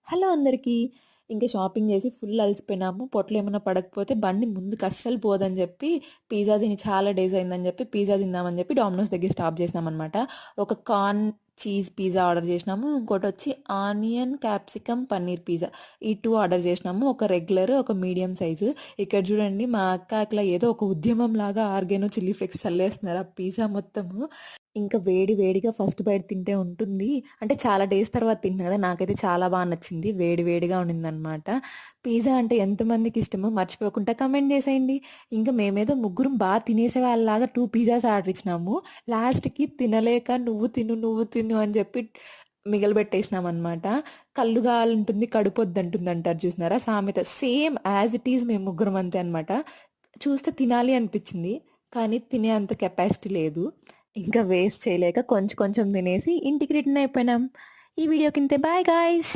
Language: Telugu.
హలో అందరికీ. ఇంక షాపింగ్ జేసి ఫుల్ అలసిపోయినాము. పొట్టలో ఏమన్నా పడకపోతే బండి ముందుకు అస్సలు పోదని జెప్పి, పిజ్జా తిని చాలా డేస్ అయిందని జెప్పి, పిజ్జా తిందామని జెప్పి డామినోస్ దగ్గర స్టాప్ చేసినామనమాట. ఒక కార్న్ చీజ్ పిజ్జా ఆర్డర్ చేసినాము. ఇంకోటొచ్చి ఆనియన్, క్యాప్సికమ్, పన్నీర్ పిజ్జా. ఈ 2 ఆర్డర్ చేసినాము. ఒక రెగ్యులర్, ఒక మీడియం సైజు. ఇక్కడ చూడండి మా అక్క అట్లా ఏదో ఒక ఉద్యమంలాగా ఆర్గానో, చిల్లీ ఫ్లేక్స్ చల్లేస్తున్నారు ఆ పిజ్జా మొత్తము. ఇంకా వేడి వేడిగా ఫస్ట్ బైట్ తింటే ఉంటుంది. అంటే చాలా డేస్ తర్వాత తింటున్నా కదా! నాకైతే చాలా నచ్చింది. వేడి వేడిగా ఉండిందనమాట. పిజ్జా అంటే ఎంతమందికి ఇష్టమో మర్చిపోకుండా కామెంట్ చేసేయండి. ఇంకా మేమేదో ముగ్గురం తినేసేవాళ్ళలాగా 2 పిజ్జాస్ ఆర్డర్ ఇచ్చినాము. లాస్ట్‌కి తినలేక "నువ్వు తిను, నువ్వు తిను" అని చెప్పి మిగలబెట్టేసినామనమాట. కళ్ళు గాలుంటుంది, కడుపొద్దంటుంది అంటారు చూసినారా సామెత. సేమ్ యాజ్ ఇట్ ఈజ్ మేము ముగ్గురం అంతే అనమాట. చూస్తే తినాలి అనిపించింది. కానీ తినే అంత కెపాసిటీ లేదు. ఇంకా వేస్ట్ చేయలేక కొంచెం కొంచెం తినేసి ఇంటికి రిటర్న్ అయిపోయినాం. ఈ వీడియోకింతే. Bye guys.